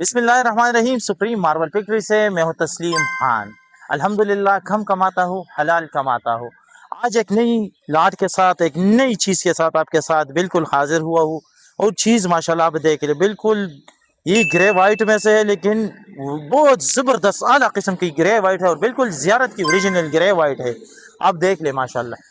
بسم اللہ الرحمن الرحیم. سپریم ماربل فیکٹری سے میں ہوں تسلیم خان. الحمدللہ کم کماتا ہوں، حلال کماتا ہوں. آج ایک نئی لاٹ کے ساتھ، ایک نئی چیز کے ساتھ آپ کے ساتھ بالکل حاضر ہوا ہوں. اور چیز ماشاءاللہ آپ دیکھ لیں، بالکل یہ گرے وائٹ میں سے ہے، لیکن بہت زبردست اعلیٰ قسم کی گرے وائٹ ہے، اور بالکل زیارت کی اوریجنل گرے وائٹ ہے. آپ دیکھ لیں ماشاءاللہ.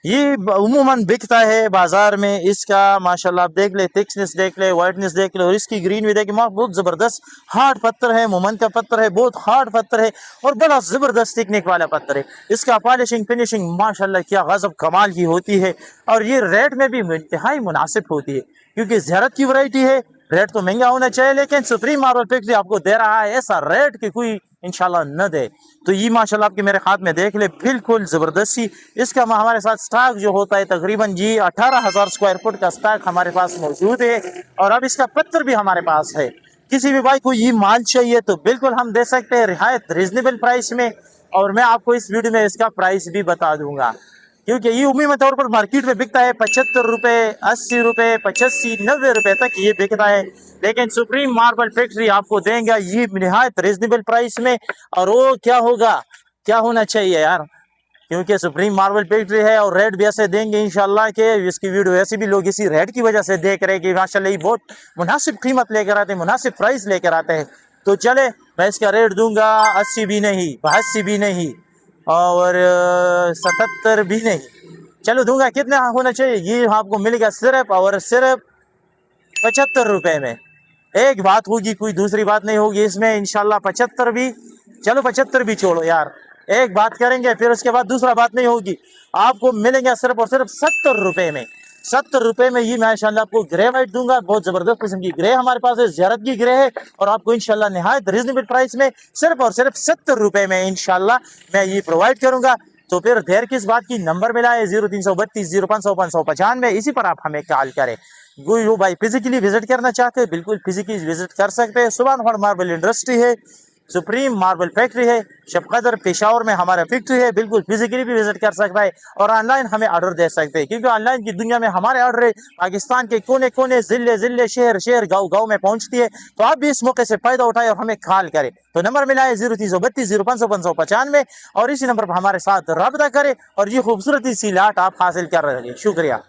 یہ عموماً بکتا ہے بازار میں. اس کا ماشاءاللہ آپ دیکھ لیں، تھکنس دیکھ لیں، وائٹنس دیکھ لیں، اور اس کی گرین بھی دیکھ لیں. بہت زبردست ہارڈ پتھر ہے، مومن کا پتھر ہے، بہت ہارڈ پتھر ہے، اور بڑا زبردست ٹیکنک والا پتھر ہے. اس کا پالشنگ فنشنگ ماشاءاللہ کیا غضب کمال کی ہوتی ہے، اور یہ ریٹ میں بھی انتہائی مناسب ہوتی ہے، کیونکہ زیارت کی ورائٹی ہے. ریٹ تو مہنگا ہونا چاہیے، لیکن سپریم ماربل فیکٹری آپ کو دے رہا ہے ایسا ریٹ کہ کوئی انشاءاللہ نہ دے. تو یہ ماشاءاللہ آپ کے میرے ہاتھ میں دیکھ لے، بالکل زبردستی. اس کا ہمارے ساتھ سٹاک جو ہوتا ہے تقریباً 18,000 اسکوائر فٹ کا سٹاک ہمارے پاس موجود ہے. اور اب اس کا پتھر بھی ہمارے پاس ہے. کسی بھی بھائی کو یہ مال چاہیے تو بالکل ہم دے سکتے ہیں رعایت ریزنیبل پرائس میں. اور میں آپ کو اس ویڈیو میں اس کا پرائس بھی بتا دوں گا، کیونکہ یہ عمومی طور پر مارکیٹ میں بکتا ہے 75 روپے، 80 روپے، 85، 90 روپے تک یہ بکتا ہے. لیکن سپریم ماربل فیکٹری آپ کو دیں گا یہ نہایت ریزنیبل پرائس میں. اور وہ کیا ہوگا، کیا ہونا چاہیے یار، کیونکہ سپریم ماربل فیکٹری ہے، اور ریٹ بھی ایسے دیں گے انشاءاللہ کہ اس کی ویڈیو ایسے بھی لوگ اسی ریٹ کی وجہ سے دیکھ رہے ہیں کہ ماشاءاللہ یہ بہت مناسب قیمت لے کر آتے ہیں، مناسب پرائس لے کر آتے ہیں. تو چلے میں اس کا ریٹ دوں گا 80 بھی نہیں، 82 بھی نہیں، اور 77 بھی نہیں. چلو دوں گا. کتنا ہونا چاہیے؟ یہ آپ کو ملے گا صرف اور صرف 75 روپے میں. ایک بات ہوگی، کوئی دوسری بات نہیں ہوگی اس میں انشاءاللہ. 75 بھی، چلو 75 بھی چھوڑو یار، ایک بات کریں گے پھر اس کے بعد دوسرا بات نہیں ہوگی. آپ کو ملیں گے صرف اور صرف 70 روپے میں. 70 روپے میں یہ ماشاءاللہ آپ کو گرے وائٹ دوں گا. بہت زبردست قسم کی گرے ہمارے پاس ہے، زیارت کی گرے ہے، اور آپ کو انشاءاللہ نہایت ریزنیبل پرائس میں صرف اور صرف 70 روپے میں انشاءاللہ میں یہ پرووائڈ کروں گا. تو پھر دیر کس بات کی، نمبر ملا ہے 0332 0500 595. اسی پر آپ ہمیں کال کریں. جو بھائی فزیکلی وزٹ کرنا چاہتے ہیں بالکل فزیکلی وزٹ کر سکتے ہیں. سبحان خان ماربل انڈسٹری ہے، سپریم ماربل فیکٹری ہے، شب قدر پشاور میں ہمارا فیکٹری ہے. بالکل فزیکلی بھی وزٹ کر سکتا ہے، اور آن لائن ہمیں آرڈر دے سکتے ہیں، کیونکہ آن لائن کی دنیا میں ہمارے آرڈر پاکستان کے کونے کونے، ضلع ضلع، شہر شہر، گاؤں گاؤں میں پہنچتی ہے. تو آپ بھی اس موقع سے فائدہ اٹھائے اور ہمیں کال کرے. تو نمبر ملا ہے 0332 0500 595، اور اسی نمبر پر ہمارے ساتھ رابطہ کرے اور یہ خوبصورتی سی لاٹ آپ حاصل کر رہے ہیں. شکریہ.